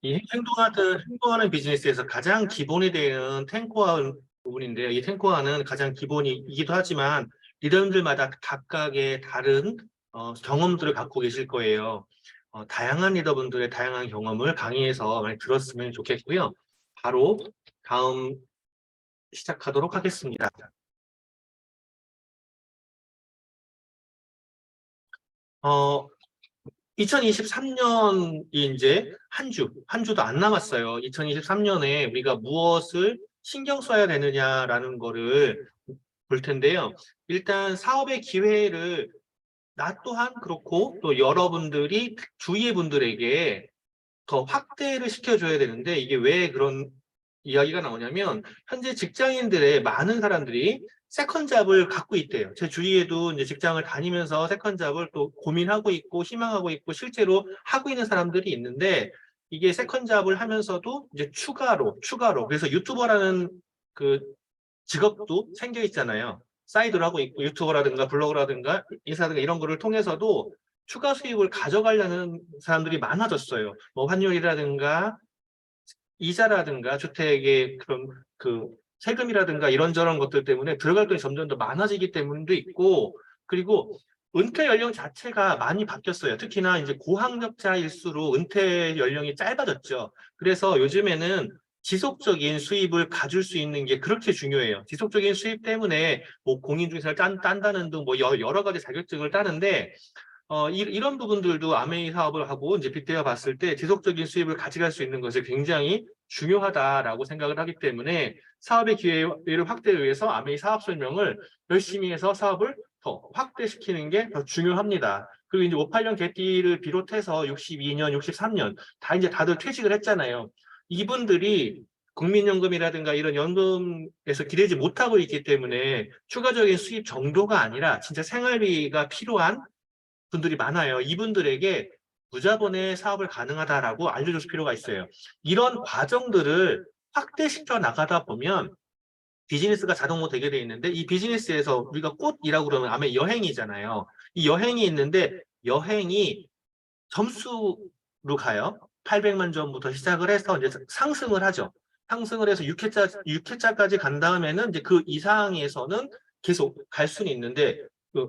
이 행동하는 비즈니스에서 가장 기본이 되는 탱고화 부분인데요. 이 탱고화는 가장 기본이기도 하지만 리더님들마다 각각의 다른 경험들을 갖고 계실 거예요. 다양한 리더분들의 다양한 경험을 강의에서 많이 들었으면 좋겠고요. 바로 다음 시작하도록 하겠습니다. 2023년이 이제 한 주도 안 남았어요. 2023년에 우리가 무엇을 신경 써야 되느냐라는 거를 볼 텐데요. 일단 사업의 기회를 나 또한 그렇고 또 여러분들이 주위의 분들에게 더 확대를 시켜줘야 되는데 이게 왜 그런 이야기가 나오냐면 현재 직장인들의 많은 사람들이 세컨잡을 갖고 있대요. 제 주위에도 이제 직장을 다니면서 세컨잡을 또 고민하고 있고 희망하고 있고 실제로 하고 있는 사람들이 있는데 이게 세컨잡을 하면서도 이제 추가로 그래서 유튜버라는 그 직업도 생겨 있잖아요. 사이드로 하고 있고 유튜버라든가 블로그라든가 인스타든가 이런 거를 통해서도 추가 수입을 가져가려는 사람들이 많아졌어요. 뭐 환율이라든가 이자라든가 주택의 그런 그 세금이라든가 이런저런 것들 때문에 들어갈 돈이 점점 더 많아지기 때문도 있고 그리고 은퇴 연령 자체가 많이 바뀌었어요. 특히나 이제 고학력자일수록 은퇴 연령이 짧아졌죠. 그래서 요즘에는 지속적인 수입을 가질 수 있는 게 그렇게 중요해요. 지속적인 수입 때문에 뭐 공인중개사를 딴다는 등 뭐 여러 가지 자격증을 따는데 이런 부분들도 아메이 사업을 하고 이제 빅데이터 봤을 때 지속적인 수입을 가져갈 수 있는 것이 굉장히 중요하다라고 생각을 하기 때문에 사업의 기회를 확대를 위해서 아메이 사업 설명을 열심히 해서 사업을 더 확대시키는 게 더 중요합니다. 그리고 이제 58년 개띠를 비롯해서 62년, 63년 다 이제 다들 퇴직을 했잖아요. 이분들이 국민연금이라든가 이런 연금에서 기대지 못하고 있기 때문에 추가적인 수입 정도가 아니라 진짜 생활비가 필요한 분들이 많아요. 이분들에게 무자본의 사업을 가능하다라고 알려줄 필요가 있어요. 이런 과정들을 확대시켜 나가다 보면 비즈니스가 자동으로 되게 돼 있는데 이 비즈니스에서 우리가 꽃이라고 그러면 아마 여행이잖아요. 이 여행이 있는데 여행이 점수로 가요. 800만 점부터 시작을 해서 이제 상승을 하죠. 상승을 해서 6회차까지 간 다음에는 이제 그 이상에서는 계속 갈 수는 있는데 그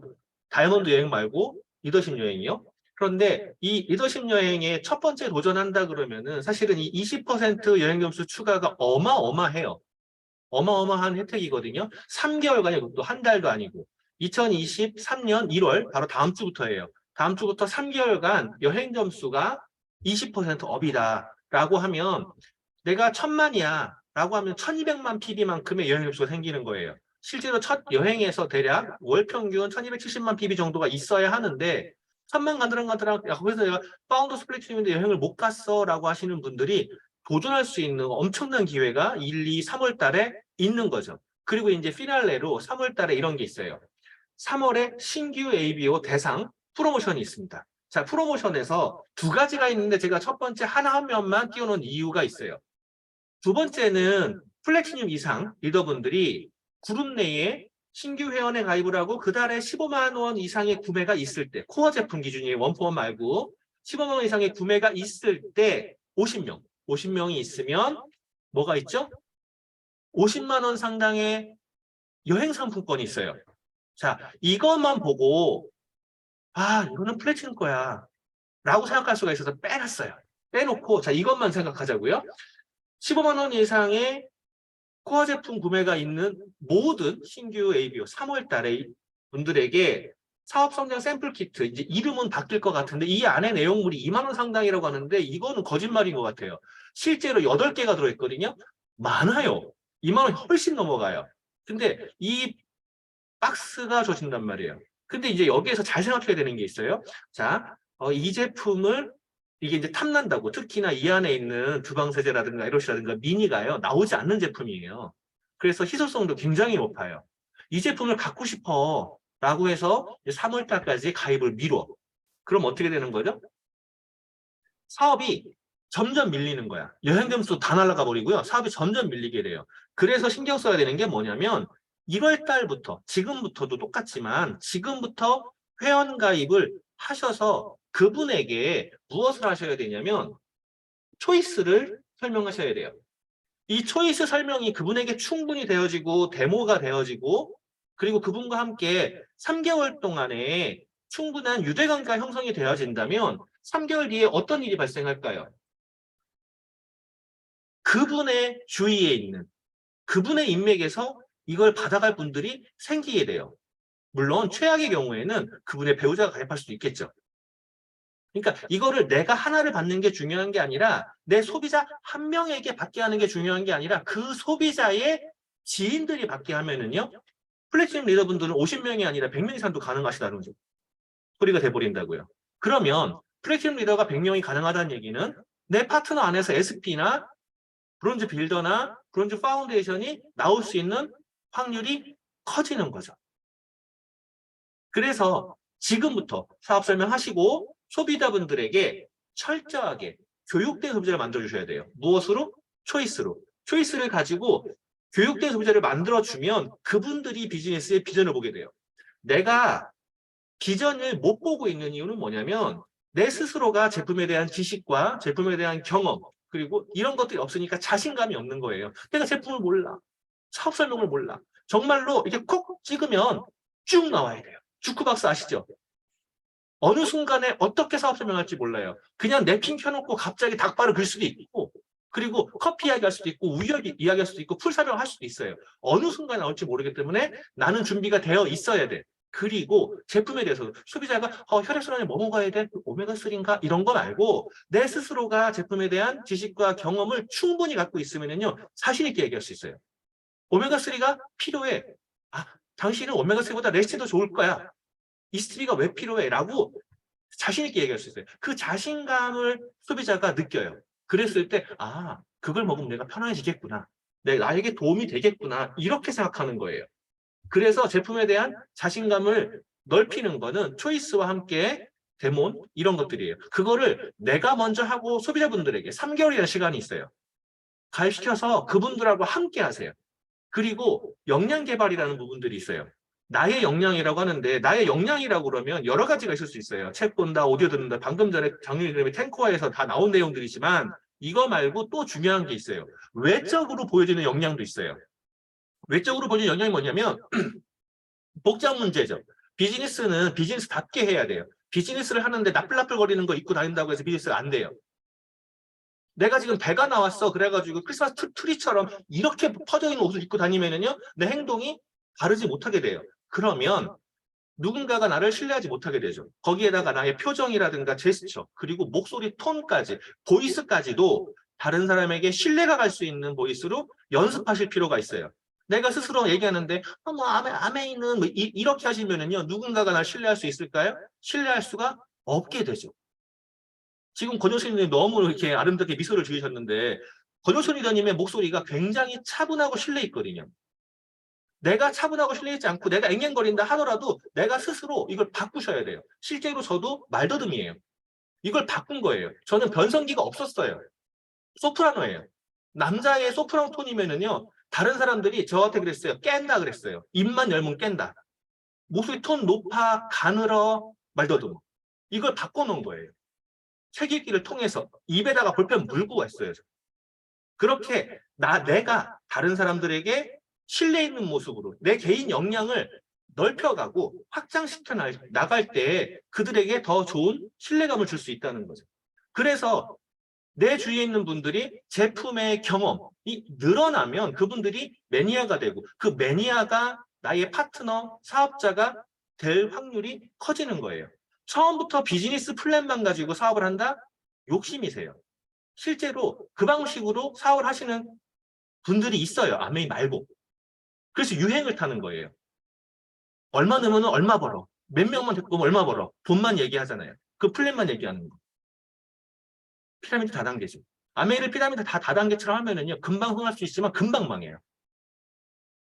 다이아몬드 여행 말고 리더십 여행이요. 그런데 이 리더십 여행에 첫 번째 도전한다 그러면은 사실은 이 20% 여행 점수 추가가 어마어마해요. 어마어마한 혜택이거든요. 3개월간이 또 한 달도 아니고 2023년 1월 바로 다음 주부터예요. 다음 주부터 3개월간 여행 점수가 20% 업이다라고 하면 내가 1000만이야 라고 하면 1200만 PB만큼의 여행 점수가 생기는 거예요. 실제로 첫 여행에서 대략 월 평균 1270만 PB 정도가 있어야 하는데 1000만 가드랑가드랑 야 거기서 내가 파운더스 플래티넘인데 여행을 못 갔어 라고 하시는 분들이 도전할 수 있는 엄청난 기회가 1, 2, 3월 달에 있는 거죠. 그리고 이제 피날레로 3월 달에 이런 게 있어요. 3월에 신규 ABO 대상 프로모션이 있습니다. 자, 프로모션에서 두 가지가 있는데 제가 첫 번째 하나 한 면만 띄워놓은 이유가 있어요. 두 번째는 플래티늄 이상 리더분들이 그룹 내에 신규 회원에 가입을 하고 그 달에 15만 원 이상의 구매가 있을 때 코어 제품 기준이에요. 원포원 말고 15만 원 이상의 구매가 있을 때 50명이 있으면 뭐가 있죠? 50만 원 상당의 여행 상품권이 있어요. 자, 이것만 보고 이거는 플래티넘 거야 라고 생각할 수가 있어서 빼놨어요. 빼놓고 자, 이것만 생각하자고요. 15만 원 이상의 코어 제품 구매가 있는 모든 신규 ABO 3월 달에 분들에게 사업 성장 샘플 키트, 이제 이름은 바뀔 것 같은데 이 안에 내용물이 2만 원 상당이라고 하는데 이거는 거짓말인 것 같아요. 실제로 8개가 들어있거든요. 많아요. 2만 원 훨씬 넘어가요. 근데 이 박스가 줘진단 말이에요. 근데 이제 여기에서 잘 생각해야 되는 게 있어요. 자, 이 제품을 이게 이제 탐난다고 특히나 이 안에 있는 주방세제라든가 에로시라든가 미니가요 나오지 않는 제품이에요. 그래서 희소성도 굉장히 높아요. 이 제품을 갖고 싶어 라고 해서 3월 달까지 가입을 미뤄. 그럼 어떻게 되는 거죠? 사업이 점점 밀리는 거야. 여행 점수 다 날아가 버리고요. 사업이 점점 밀리게 돼요. 그래서 신경 써야 되는 게 뭐냐면 1월 달부터 지금부터도 똑같지만 지금부터 회원 가입을 하셔서 그분에게 무엇을 하셔야 되냐면 초이스를 설명하셔야 돼요. 이 초이스 설명이 그분에게 충분히 되어지고 데모가 되어지고 그리고 그분과 함께 3개월 동안에 충분한 유대관계가 형성이 되어진다면 3개월 뒤에 어떤 일이 발생할까요? 그분의 주위에 있는 그분의 인맥에서 이걸 받아갈 분들이 생기게 돼요. 물론 최악의 경우에는 그분의 배우자가 가입할 수도 있겠죠. 그러니까 이거를 내가 하나를 받는 게 중요한 게 아니라 내 소비자 한 명에게 받게 하는 게 중요한 게 아니라 그 소비자의 지인들이 받게 하면은요. 플래티넘 리더분들은 50명이 아니라 100명 이상도 가능하시다는 거죠. 소리가 돼버린다고요. 그러면 플래티넘 리더가 100명이 가능하다는 얘기는 내 파트너 안에서 SP나 브론즈 빌더나 브론즈 파운데이션이 나올 수 있는 확률이 커지는 거죠. 그래서 지금부터 사업 설명하시고 소비자분들에게 철저하게 교육된 소비자를 만들어주셔야 돼요. 무엇으로? 초이스로. 초이스를 가지고 교육된 소비자를 만들어주면 그분들이 비즈니스의 비전을 보게 돼요. 내가 비전을 못 보고 있는 이유는 뭐냐면 내 스스로가 제품에 대한 지식과 제품에 대한 경험 그리고 이런 것들이 없으니까 자신감이 없는 거예요. 내가 제품을 몰라. 사업 설명을 몰라. 정말로 이렇게 콕 찍으면 쭉 나와야 돼요. 주크박스 아시죠? 어느 순간에 어떻게 사업 설명할지 몰라요. 그냥 냅킨 켜놓고 갑자기 닭발을 글 수도 있고 그리고 커피 이야기할 수도 있고 우유 이야기할 수도 있고 풀 설명할 수도 있어요. 어느 순간에 나올지 모르기 때문에 나는 준비가 되어 있어야 돼. 그리고 제품에 대해서 소비자가 혈액순환에 뭐 먹어야 돼? 오메가3인가? 이런 거 말고 내 스스로가 제품에 대한 지식과 경험을 충분히 갖고 있으면요 자신 있게 얘기할 수 있어요. 오메가3가 필요해. 아, 당신은 오메가3보다 레시틴 더 좋을 거야. 이스트리가 왜 필요해? 라고 자신 있게 얘기할 수 있어요. 그 자신감을 소비자가 느껴요. 그랬을 때 아, 그걸 먹으면 내가 편안해지겠구나. 나에게 도움이 되겠구나. 이렇게 생각하는 거예요. 그래서 제품에 대한 자신감을 넓히는 거는 초이스와 함께 데몬 이런 것들이에요. 그거를 내가 먼저 하고 소비자분들에게 3개월이라는 시간이 있어요. 가입시켜서 그분들하고 함께 하세요. 그리고 역량 개발이라는 부분들이 있어요. 나의 역량이라고 하는데 나의 역량이라고 그러면 여러 가지가 있을 수 있어요. 책 본다, 오디오 듣는다. 방금 전에 장윤님의 탱코어에서 다 나온 내용들이지만 이거 말고 또 중요한 게 있어요. 외적으로 보여지는 역량도 있어요. 외적으로 보여지는 역량이 뭐냐면 복잡 문제죠. 비즈니스는 비즈니스답게 해야 돼요. 비즈니스를 하는데 나플나플거리는 거 입고 다닌다고 해서 비즈니스가 안 돼요. 내가 지금 배가 나왔어. 그래가지고 크리스마스 트리처럼 이렇게 퍼져있는 옷을 입고 다니면은요, 내 행동이 바르지 못하게 돼요. 그러면 누군가가 나를 신뢰하지 못하게 되죠. 거기에다가 나의 표정이라든가 제스처, 그리고 목소리 톤까지, 보이스까지도 다른 사람에게 신뢰가 갈 수 있는 보이스로 연습하실 필요가 있어요. 내가 스스로 얘기하는데, 아메이는 뭐 이렇게 하시면은요, 누군가가 날 신뢰할 수 있을까요? 신뢰할 수가 없게 되죠. 지금 권효신 리더님 너무 이렇게 아름답게 미소를 지으셨는데 권효신 리더님의 목소리가 굉장히 차분하고 신뢰 있거든요. 내가 차분하고 신뢰 있지 않고 내가 앵앵거린다 하더라도 내가 스스로 이걸 바꾸셔야 돼요. 실제로 저도 말더듬이에요. 이걸 바꾼 거예요. 저는 변성기가 없었어요. 소프라노예요. 남자의 소프라노 톤이면은요. 다른 사람들이 저한테 그랬어요. 깬다 그랬어요. 입만 열면 깬다. 목소리 톤 높아, 가늘어, 말더듬. 이걸 바꿔놓은 거예요. 책 읽기를 통해서 입에다가 볼펜 물고 왔어요. 그렇게 내가 다른 사람들에게 신뢰 있는 모습으로 내 개인 역량을 넓혀가고 확장시켜 나갈 때 그들에게 더 좋은 신뢰감을 줄 수 있다는 거죠. 그래서 내 주위에 있는 분들이 제품의 경험이 늘어나면 그분들이 매니아가 되고 그 매니아가 나의 파트너, 사업자가 될 확률이 커지는 거예요. 처음부터 비즈니스 플랜만 가지고 사업을 한다? 욕심이세요. 실제로 그 방식으로 사업을 하시는 분들이 있어요. 아메이 말고. 그래서 유행을 타는 거예요. 얼마 넣으면 얼마 벌어. 몇 명만 데리고 오면 얼마 벌어. 돈만 얘기하잖아요. 그 플랜만 얘기하는 거. 피라미드 다단계죠. 아메이를 피라미드 다 다단계처럼 하면은요. 금방 흥할 수 있지만 금방 망해요.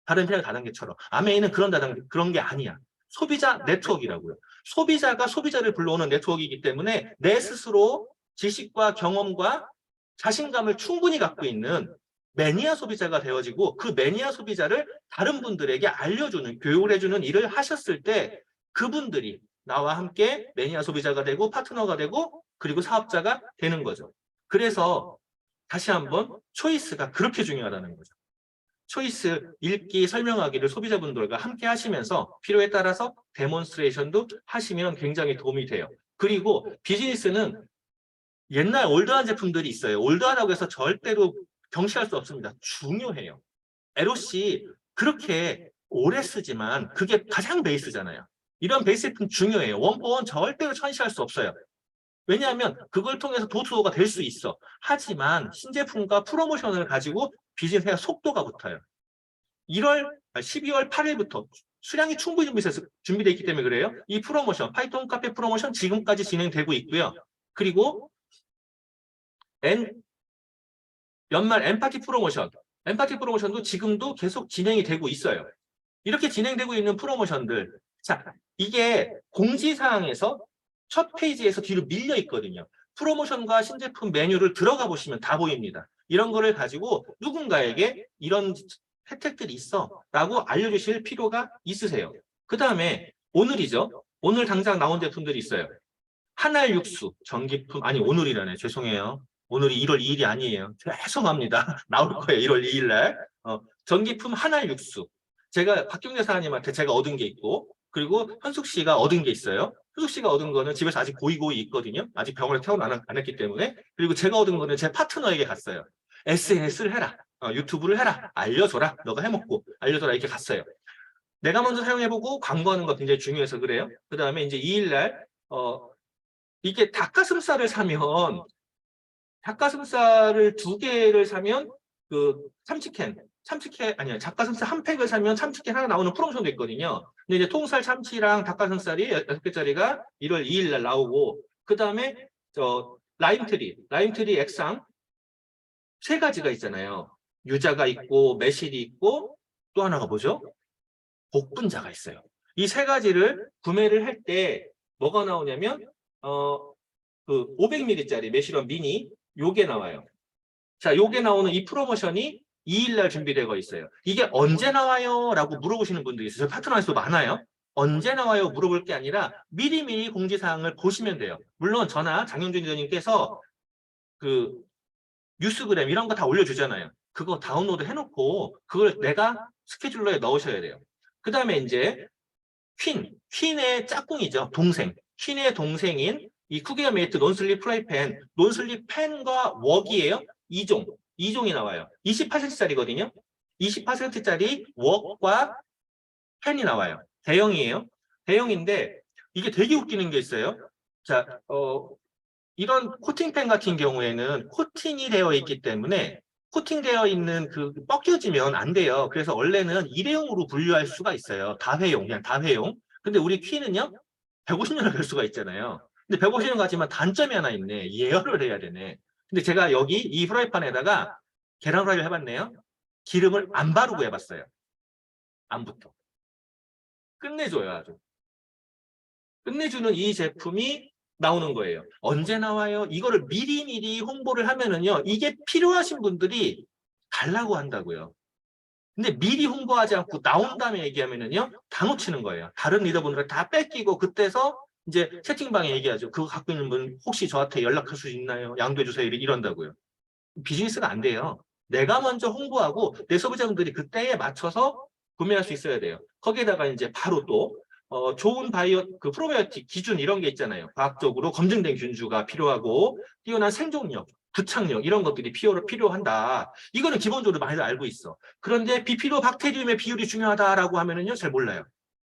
다른 피라미드 다단계처럼. 아메이는 그런 게 아니야. 소비자 네트워크라고요. 소비자가 소비자를 불러오는 네트워크이기 때문에 내 스스로 지식과 경험과 자신감을 충분히 갖고 있는 매니아 소비자가 되어지고 그 매니아 소비자를 다른 분들에게 알려주는, 교육을 해주는 일을 하셨을 때 그분들이 나와 함께 매니아 소비자가 되고 파트너가 되고 그리고 사업자가 되는 거죠. 그래서 다시 한번 초이스가 그렇게 중요하다는 거죠. 초이스 읽기 설명하기를 소비자분들과 함께 하시면서 필요에 따라서 데몬스트레이션도 하시면 굉장히 도움이 돼요. 그리고 비즈니스는 옛날 올드한 제품들이 있어요. 올드하다고 해서 절대로 경시할 수 없습니다. 중요해요. LOC 그렇게 오래 쓰지만 그게 가장 베이스잖아요. 이런 베이스 제품 중요해요. 원포원 절대로 천시할 수 없어요. 왜냐하면 그걸 통해서 도트도어가 될 수 있어. 하지만 신제품과 프로모션을 가지고 비즈니스의 속도가 붙어요. 12월 8일부터 수량이 충분히 준비되어 있기 때문에 그래요. 이 프로모션, 파이톤 카페 프로모션 지금까지 진행되고 있고요. 그리고 연말 엠파티 프로모션도 지금도 계속 진행이 되고 있어요. 이렇게 진행되고 있는 프로모션들. 자, 이게 공지사항에서 첫 페이지에서 뒤로 밀려 있거든요. 프로모션과 신제품 메뉴를 들어가 보시면 다 보입니다. 이런 거를 가지고 누군가에게 이런 혜택들이 있어 라고 알려주실 필요가 있으세요. 그 다음에 오늘이죠. 오늘 당장 나온 제품들이 있어요. 한알 육수, 전기품, 아니 오늘이라네. 죄송해요. 오늘이 1월 2일이 아니에요. 죄송합니다. 나올 거예요. 1월 2일 날. 전기품 한알 육수. 제가 박경재 사장님한테 제가 얻은 게 있고, 그리고 현숙 씨가 얻은 게 있어요. 현숙 씨가 얻은 거는 집에서 아직 고이고이 있거든요. 아직 병원에 퇴원 안 했기 때문에. 그리고 제가 얻은 거는 제 파트너에게 갔어요. SNS를 해라. 유튜브를 해라. 알려줘라. 너가 해먹고 알려줘라. 이렇게 갔어요. 내가 먼저 사용해보고 광고하는 거 굉장히 중요해서 그래요. 그 다음에 이제 2일 날 이게 닭가슴살을 사면 닭가슴살을 2개를 사면 그 참치캔 아니야, 닭가슴살 한 팩을 사면 참치캔 하나 나오는 프로모션도 있거든요. 근데 이제 통살 참치랑 닭가슴살이 6개짜리가 1월 2일 날 나오고, 그 다음에 라임트리 액상 3가지가 있잖아요. 유자가 있고 매실이 있고 또 하나가 뭐죠? 복분자가 있어요. 이 3가지를 구매를 할 때 뭐가 나오냐면 그 500ml짜리 매실원 미니 요게 나와요. 자, 요게 나오는 이 프로모션이 2일 날 준비되어 있어요. 이게 언제 나와요? 라고 물어보시는 분들이 있어요. 파트너에서도 많아요. 언제 나와요? 물어볼 게 아니라 미리미리 공지사항을 보시면 돼요. 물론 저나 장영준 기자님께서 그 뉴스그램 이런 거 다 올려주잖아요. 그거 다운로드 해놓고 그걸 내가 스케줄러에 넣으셔야 돼요. 그 다음에 이제 퀸의 짝꿍이죠. 퀸의 동생인 이 쿠게어 메이트 논슬립 프라이팬, 논슬립 팬과 웍이에요. 2종이 나와요. 28cm짜리거든요. 28cm짜리 웍과 팬이 나와요. 대형이에요. 대형인데 이게 되게 웃기는 게 있어요. 자, 이런 코팅팬 같은 경우에는 코팅이 되어 있기 때문에 코팅되어 있는 그 벗겨지면 안 돼요. 그래서 원래는 일회용으로 분류할 수가 있어요. 그냥 다회용. 근데 우리 퀸은요, 150년을 갈 수가 있잖아요. 근데 150년 가지만 단점이 하나 있네. 예열을 해야 되네. 근데 제가 여기 이 프라이팬에다가 계란 후라이를 해봤네요. 기름을 안 바르고 해봤어요. 안 붙어. 끝내줘요, 아주. 끝내주는 이 제품이 나오는 거예요. 언제 나와요? 이거를 미리미리 홍보를 하면은요, 이게 필요하신 분들이 달라고 한다고요. 근데 미리 홍보하지 않고 나온 다음에 얘기하면은요, 다 놓치는 거예요. 다른 리더분들 다 뺏기고 그때서 이제 채팅방에 얘기하죠. 그거 갖고 있는 분 혹시 저한테 연락할 수 있나요? 양도해 주세요. 이런다고요. 비즈니스가 안 돼요. 내가 먼저 홍보하고 내 소비자분들이 그때에 맞춰서 구매할 수 있어야 돼요. 거기에다가 이제 바로 또 좋은 그 프로바이오틱 기준 이런 게 있잖아요. 과학적으로 검증된 균주가 필요하고 뛰어난 생존력, 부착력 이런 것들이 필요한다. 이거는 기본적으로 많이들 알고 있어. 그런데 비피도박테리움의 비율이 중요하다라고 하면은요, 잘 몰라요.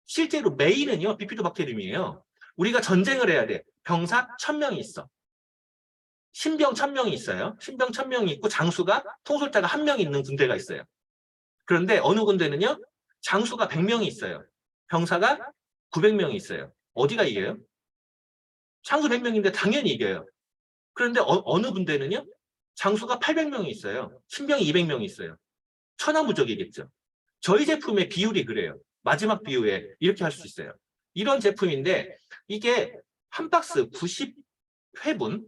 실제로 메인은요, 비피도박테리움이에요. 우리가 전쟁을 해야 돼. 병사 1000명이 있어. 신병 1000명이 있어요. 신병 1000명이 있고 장수가 통솔자가 1명 있는 군대가 있어요. 그런데 어느 군대는요, 장수가 100명이 있어요. 병사가 900명이 있어요. 어디가 이겨요? 장수 100명인데 당연히 이겨요. 그런데 어느 군대는요, 장수가 800명이 있어요. 신병이 200명이 있어요. 천하무적이겠죠. 저희 제품의 비율이 그래요. 마지막 비율에 이렇게 할 수 있어요. 이런 제품인데 이게 한 박스 90회분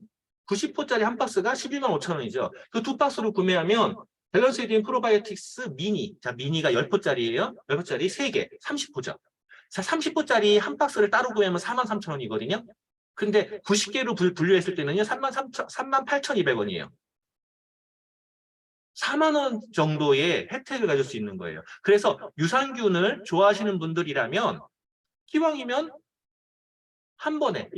90호짜리 한 박스가 11만 5천 원이죠. 그 2박스로 구매하면 밸런스 에딘 프로바이오틱스 미니, 자 미니가 10호짜리예요. 10호짜리 3개, 30호죠. 자 30호짜리 한 박스를 따로 구매하면 4만 3천 원이거든요. 근데 90개로 분류했을 때는요 3만 8,200원이에요. 4만 원 정도의 혜택을 가질 수 있는 거예요. 그래서 유산균을 좋아하시는 분들이라면 기왕이면 한 번에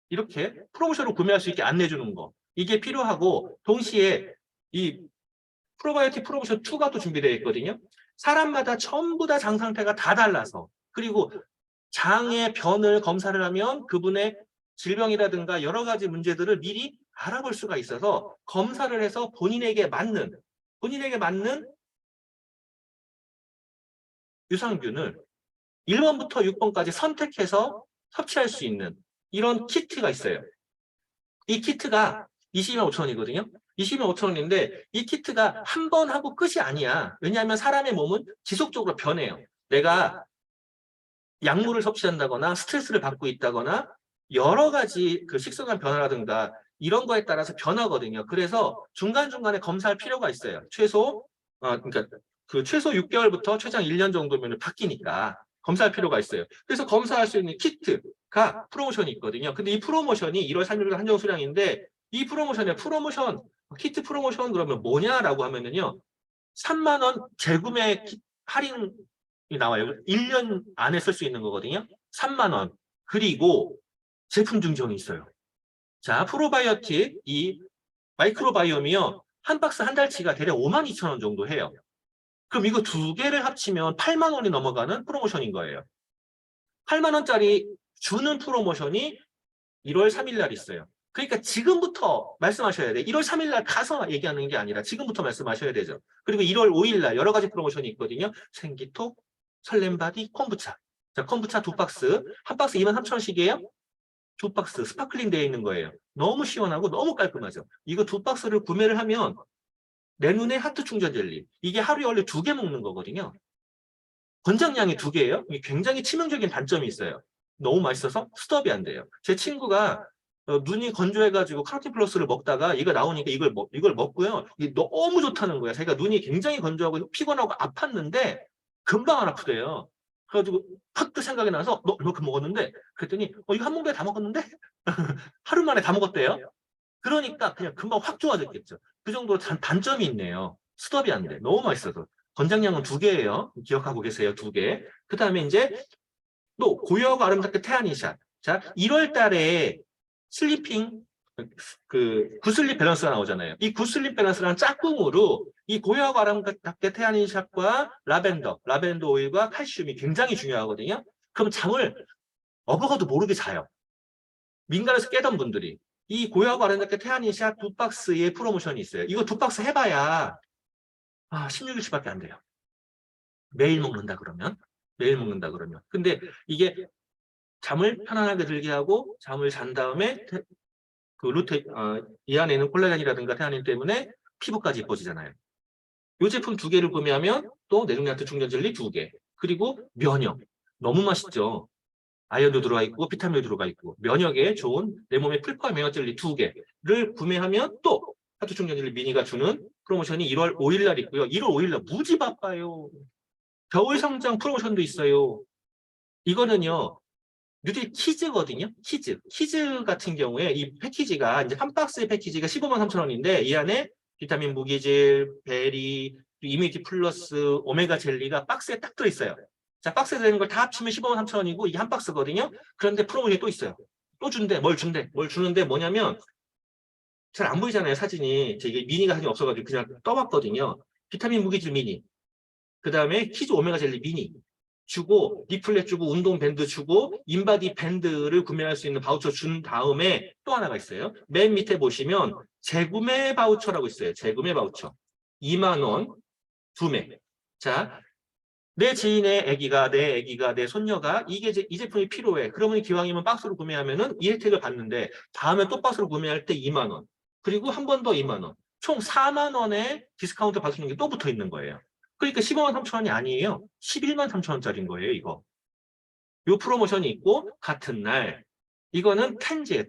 이렇게 프로모션으로 구매할 수 있게 안내 주는 거, 이게 필요하고, 동시에 이 프로바이오틱 프로모션 2가 또 준비되어 있거든요. 사람마다 전부 다 장 상태가 다 달라서, 그리고 장의 변을 검사를 하면 그분의 질병이라든가 여러 가지 문제들을 미리 알아볼 수가 있어서 검사를 해서 본인에게 맞는 유산균을 1번부터 6번까지 선택해서 섭취할 수 있는 이런 키트가 있어요. 이 키트가 22만 5천 원이거든요. 22만 5천 원인데 이 키트가 한 번 하고 끝이 아니야. 왜냐하면 사람의 몸은 지속적으로 변해요. 내가 약물을 섭취한다거나 스트레스를 받고 있다거나 여러 가지 그 식습관 변화라든가 이런 거에 따라서 변하거든요. 그래서 중간중간에 검사할 필요가 있어요. 그러니까 그 최소 6개월부터 최장 1년 정도면 바뀌니까 검사할 필요가 있어요. 그래서 검사할 수 있는 키트가 프로모션이 있거든요. 근데 이 프로모션이 1월 3일부터 한정 수량인데 이 키트 프로모션 그러면 뭐냐라고 하면은요. 3만 원 재구매 할인이 나와요. 1년 안에 쓸 수 있는 거거든요. 3만 원. 그리고 제품 증정이 있어요. 자, 프로바이오틱 이 마이크로바이옴이요. 한 박스 한 달치가 대략 5만 2천 원 정도 해요. 그럼 이거 두 개를 합치면 8만 원이 넘어가는 프로모션인 거예요. 8만 원짜리 주는 프로모션이 1월 3일 날 있어요. 그러니까 지금부터 말씀하셔야 돼. 1월 3일 날 가서 얘기하는 게 아니라 지금부터 말씀하셔야 되죠. 그리고 1월 5일 날 여러 가지 프로모션이 있거든요. 생기톡, 설렘바디, 콤부차. 자, 콤부차 2박스. 한 박스 2만 3천 원씩이에요. 2박스 스파클링 되어 있는 거예요. 너무 시원하고 너무 깔끔하죠. 이거 2박스를 구매를 하면 내 눈에 하트 충전 젤리. 이게 하루에 원래 2개 먹는 거거든요. 권장량이 2개예요. 이게 굉장히 치명적인 단점이 있어요. 너무 맛있어서 스톱이 안 돼요. 제 친구가 눈이 건조해가지고 카로틴 플러스를 먹다가 이거 나오니까 이걸 먹고요. 이게 너무 좋다는 거야. 자기가 눈이 굉장히 건조하고 피곤하고 아팠는데 금방 안 아프대요. 그래가지고 팍 생각이 나서 너 이만큼 먹었는데 그랬더니 이거 한 몽배 다 먹었는데 하루 만에 다 먹었대요. 그러니까 그냥 금방 확 좋아졌겠죠. 그 정도로 단점이 있네요. 스톱이 안 돼. 너무 맛있어서. 권장량은 2개예요. 기억하고 계세요. 2개. 그 다음에 이제 또 고요하고 아름답게 태아니샷. 자, 1월 달에 슬리핑 굿슬립 밸런스가 나오잖아요. 이 굿슬립 밸런스라는 짝꿍으로 이 고요하고 아름답게 태아니샷과 라벤더 오일과 칼슘이 굉장히 중요하거든요. 그럼 잠을 어버가도 모르게 자요. 민간에서 깨던 분들이 이 고요하고 아름답게 태아니샷 2박스의 프로모션이 있어요. 이거 2박스 해봐야 16일치밖에 안 돼요. 매일 먹는다 그러면. 근데 이게 잠을 편안하게 들게 하고 잠을 잔 다음에 이 안에는 콜라겐이라든가 태아닌 때문에 피부까지 예뻐지잖아요. 이 제품 2개를 구매하면 또 내중량트 충전 젤리 2개. 그리고 면역. 너무 맛있죠. 아연도 들어가 있고 비타민도 들어가 있고 면역에 좋은 내 몸의 풀파 면역 젤리 2개를 구매하면 또 하트 충전 젤리 미니가 주는 프로모션이 1월 5일 날 있고요. 1월 5일 날 무지 바빠요. 겨울 성장 프로모션도 있어요. 이거는요. 뉴딜 키즈거든요. 키즈 같은 경우에 이 패키지가 이제 한 박스의 패키지가 15만 3천 원인데 이 안에 비타민 무기질, 베리, 이뮤니티 플러스, 오메가 젤리가 박스에 딱 들어있어요. 자, 박스에 들어있는 걸 다 합치면 15만 3천 원이고 이게 한 박스거든요. 그런데 프로모션이 또 있어요. 또 준대. 뭘 주는데 뭐냐면 잘 안 보이잖아요, 사진이. 이게 미니가 사진이 없어가지고 그냥 떠봤거든요. 비타민 무기질 미니. 그 다음에 키즈 오메가 젤리 미니. 주고 리플렛 주고 운동 밴드 주고 인바디 밴드를 구매할 수 있는 바우처 준 다음에 또 하나가 있어요. 맨 밑에 보시면 재구매 바우처라고 있어요. 재구매 바우처 2만 원 2매. 자, 내 지인의 내 아기가 내 손녀가 이 제품이 필요해. 그러면 기왕이면 박스로 구매하면은 이 혜택을 받는데 다음에 또 박스로 구매할 때 2만 원. 그리고 한 번 더 2만 원. 총 4만 원의 디스카운트 받을 수 있는 게 또 붙어 있는 거예요. 그러니까 15만 3천 원이 아니에요. 11만 3천 원짜리인 거예요, 이거. 요 프로모션이 있고, 같은 날, 이거는 텐즈예요,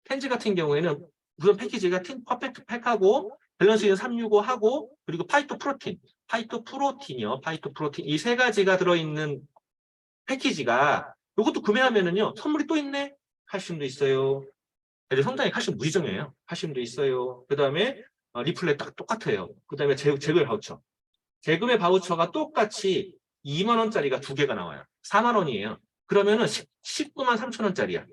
텐즈 같은 경우에는 우선 패키지가 퍼펙트 팩하고, 밸런스 있는 365하고, 그리고 파이토 프로틴. 이 세 가지가 들어있는 패키지가, 이것도 구매하면은요, 선물이 또 있네? 칼슘도 있어요. 애들 성장에 칼슘 무지정이에요. 칼슘도 있어요. 그 다음에 리플렛 딱 똑같아요. 그 다음에 제금의 바우처. 제금의 바우처가 똑같이 2만 원짜리가 두 개가 나와요. 4만 원이에요. 그러면은 19만 3천 원짜리야.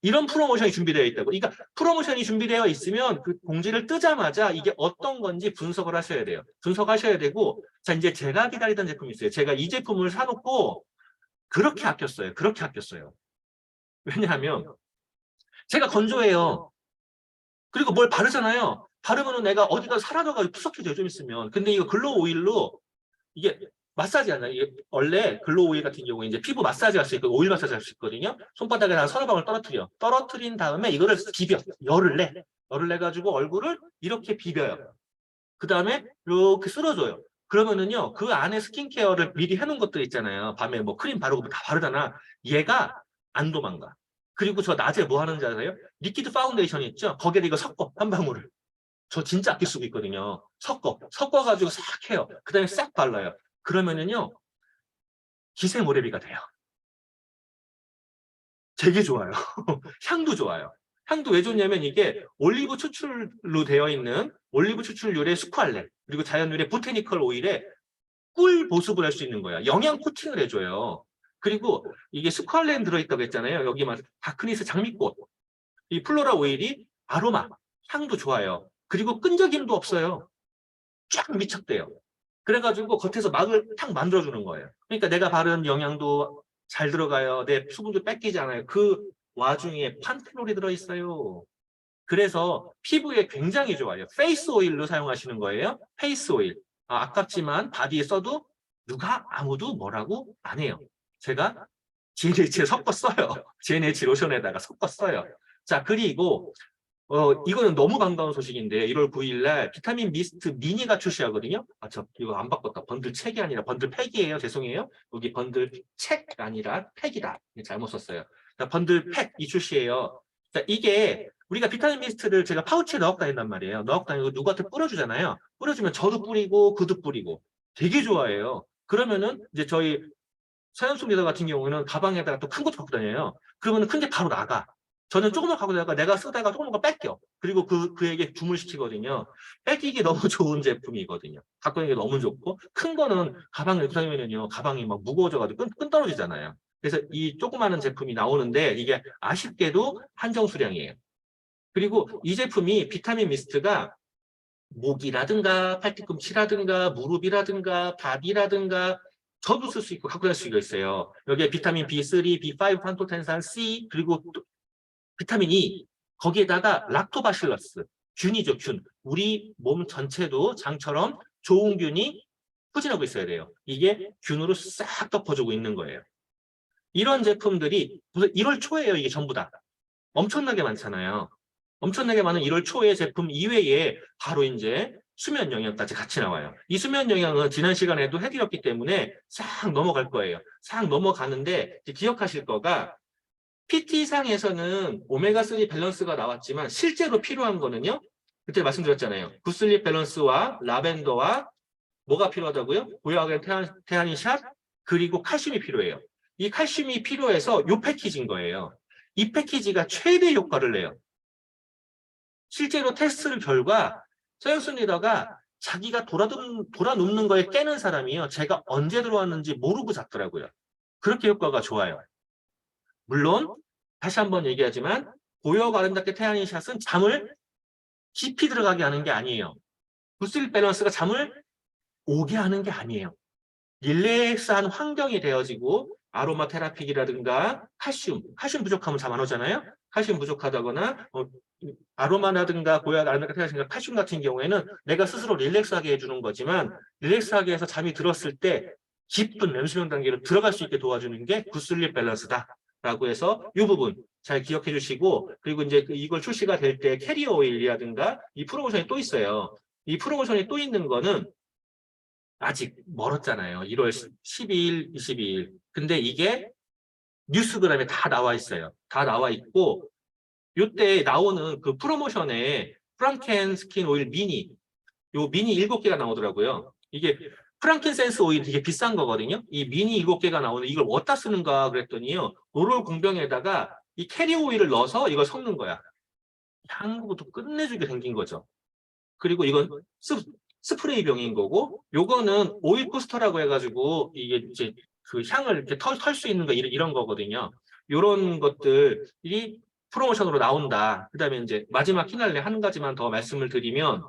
이런 프로모션이 준비되어 있다고. 그러니까 프로모션이 준비되어 있으면 그 공지를 뜨자마자 이게 어떤 건지 분석을 하셔야 돼요. 분석하셔야 되고, 자, 이제 제가 기다리던 제품이 있어요. 제가 이 제품을 사놓고 그렇게 아꼈어요. 그렇게 아꼈어요. 왜냐하면 제가 건조해요. 그리고 뭘 바르잖아요. 바르면은 내가 어디가 사라져가지고 푸석해져요, 좀 있으면. 근데 이거 글로우 오일로 이게 마사지 하나 이게 원래 글로우 오일 같은 경우에 이제 피부 마사지 할 수 있고 오일 마사지 할 수 있거든요. 손바닥에다가 서너 방울 떨어뜨린 다음에 이거를 비벼. 열을 내 가지고 얼굴을 이렇게 비벼요. 그 다음에 이렇게 쓸어줘요. 그러면은요, 그 안에 스킨케어를 미리 해놓은 것들 있잖아요. 밤에 뭐 크림 바르고 다 바르잖아. 얘가 안 도망가. 그리고 저 낮에 뭐 하는지 아세요? 리퀴드 파운데이션 있죠? 거기에 이거 섞어, 한 방울을. 저 진짜 아껴 쓰고 있거든요. 섞어가지고 싹 해요. 그 다음에 싹 발라요. 그러면은요, 기생오래비가 돼요. 되게 좋아요. 향도 좋아요. 향도 왜 좋냐면 이게 올리브 추출로 되어 있는 올리브 추출률의 스쿠알렌 그리고 자연유래 보테니컬 오일에 꿀 보습을 할 수 있는 거야. 영양 코팅을 해줘요. 그리고 이게 스쿠알렌 들어있다고 했잖아요. 여기 막 다크니스 장미꽃, 이 플로라 오일이 아로마, 향도 좋아요. 그리고 끈적임도 없어요. 쫙 밀착돼요. 그래가지고 겉에서 막을 탁 만들어주는 거예요. 그러니까 내가 바른 영양도 잘 들어가요. 내 수분도 뺏기지 않아요. 그 와중에 판테놀이 들어있어요. 그래서 피부에 굉장히 좋아요. 페이스 오일로 사용하시는 거예요. 페이스 오일. 아깝지만 바디에 써도 누가 아무도 뭐라고 안 해요. 제가 GNH에 섞어 써요. GNH 로션에다가 섞어 써요. 자, 그리고 이거는 너무 반가운 소식인데 1월 9일 날 비타민 미스트 미니가 출시하거든요. 이거 안 바꿨다. 번들 책이 아니라 번들 팩이에요. 죄송해요. 여기 번들 책 아니라 팩이다. 잘못 썼어요. 자, 번들 팩이 출시해요. 자, 이게 우리가 비타민 미스트를 제가 파우치에 넣고 다닌단 말이에요. 넣고 다니고 누구한테 뿌려주잖아요. 뿌려주면 저도 뿌리고 그도 뿌리고 되게 좋아해요. 그러면은 이제 저희 서현숙 리더 같은 경우는 가방에다가 또 큰 거 갖고 다녀요. 그러면 큰 게 바로 나가. 저는 조금만 갖고 다니다가 내가 쓰다가 조금만 거 뺏겨. 그리고 그에게 주문시키거든요. 뺏기기 너무 좋은 제품이거든요. 갖고 있는 게 너무 좋고 큰 거는 가방에 넣고 다니면요. 가방이 막 무거워져가지고 끈 떨어지잖아요. 그래서 이 조그마한 제품이 나오는데 이게 아쉽게도 한정 수량이에요. 그리고 이 제품이 비타민 미스트가 목이라든가 팔뒤꿈치라든가 무릎이라든가 바디라든가 저도 쓸 수 있고 갖고 다닐 수가 있어요. 여기에 비타민 B3, B5, 판토텐산, C 그리고 또 비타민 E 거기에다가 락토바실러스 균이죠, 균. 우리 몸 전체도 장처럼 좋은 균이 포진하고 있어야 돼요. 이게 균으로 싹 덮어주고 있는 거예요. 이런 제품들이 1월 초에요. 이게 전부 다. 엄청나게 많잖아요. 엄청나게 많은 1월 초의 제품 이외에 바로 이제 수면 영양까지 같이 나와요. 이 수면 영양은 지난 시간에도 해드렸기 때문에 싹 넘어갈 거예요. 싹 넘어가는데 기억하실 거가 PT상에서는 오메가3 밸런스가 나왔지만 실제로 필요한 거는요. 그때 말씀드렸잖아요. 굿슬립 밸런스와 라벤더와 뭐가 필요하다고요? 고요하게 태아닌 샷 그리고 칼슘이 필요해요. 이 칼슘이 필요해서 이 패키지인 거예요. 이 패키지가 최대 효과를 내요. 실제로 테스트 결과 서영순 리더가 자기가 돌아눕는 거에 깨는 사람이요. 제가 언제 들어왔는지 모르고 잤더라고요. 그렇게 효과가 좋아요. 물론 다시 한번 얘기하지만 고요하고 아름답게 태양인 샷은 잠을 깊이 들어가게 하는 게 아니에요. 굿슬립 밸런스가 잠을 오게 하는 게 아니에요. 릴렉스한 환경이 되어지고 아로마 테라픽이라든가 칼슘 부족하면 잠 안 오잖아요. 칼슘 부족하다거나 아로마라든가 고약 아로마테라든가 칼슘 같은 경우에는 내가 스스로 릴렉스하게 해주는 거지만 릴렉스하게 해서 잠이 들었을 때 깊은 렘수면 단계로 들어갈 수 있게 도와주는 게 굿슬립 밸런스다라고 해서 이 부분 잘 기억해 주시고 그리고 이제 이걸 출시가 될 때 캐리어 오일이라든가 이 프로모션이 또 있어요. 이 프로모션이 또 있는 거는 아직 멀었잖아요. 1월 12일, 22일. 근데 이게 뉴스그램에 다 나와 있어요. 다 나와 있고 요때 나오는 그 프로모션에 프랑켄 스킨 오일 미니 요 미니 7개가 나오더라고요. 이게 프랑킨센스 오일 되게 비싼 거거든요. 이 미니 7개가 나오는 이걸 어디다 쓰는가 그랬더니요. 노롤 공병에다가 이 캐리 오일을 넣어서 이걸 섞는 거야. 향부터 끝내주게 생긴 거죠. 그리고 이건 스프레이 병인 거고, 요거는 오일 부스터라고 해가지고 이게 이제 그 향을 이렇게 털 수 있는 거 이런 거거든요. 요런 것들이 프로모션으로 나온다. 그다음에 이제 마지막 피날레 한 가지만 더 말씀을 드리면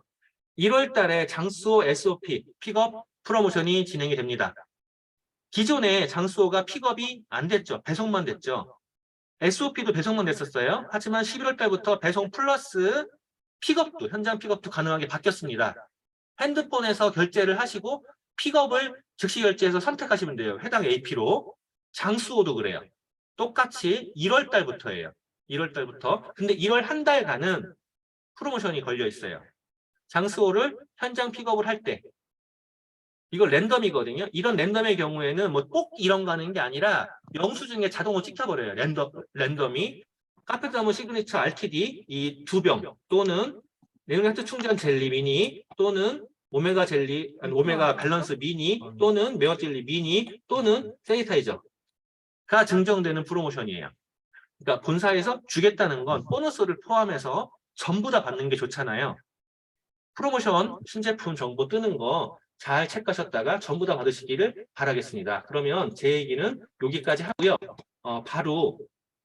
1월 달에 장수호 SOP 픽업 프로모션이 진행이 됩니다. 기존에 장수호가 픽업이 안 됐죠. 배송만 됐죠. SOP도 배송만 됐었어요. 하지만 11월 달부터 배송 플러스 픽업도, 현장 픽업도 가능하게 바뀌었습니다. 핸드폰에서 결제를 하시고 픽업을 즉시 결제해서 선택하시면 돼요. 해당 AP로. 장수호도 그래요. 똑같이 1월 달부터예요. 1월 달부터. 근데 1월 한 달간은 프로모션이 걸려 있어요. 장수호를 현장 픽업을 할 때, 이거 랜덤이거든요. 이런 랜덤의 경우에는 뭐 꼭 이런 거 하는 게 아니라 영수증에 자동으로 찍혀버려요. 랜덤이. 카페더머 시그니처 RTD 이 2병 또는 내용량트 충전 젤리 미니 또는 오메가 젤리, 아니, 오메가 밸런스 미니 또는 매어 젤리 미니 또는 세니타이저가 증정되는 프로모션이에요. 그러니까 본사에서 주겠다는 건 보너스를 포함해서 전부 다 받는 게 좋잖아요. 프로모션 신제품 정보 뜨는 거 잘 체크하셨다가 전부 다 받으시기를 바라겠습니다. 그러면 제 얘기는 여기까지 하고요. 바로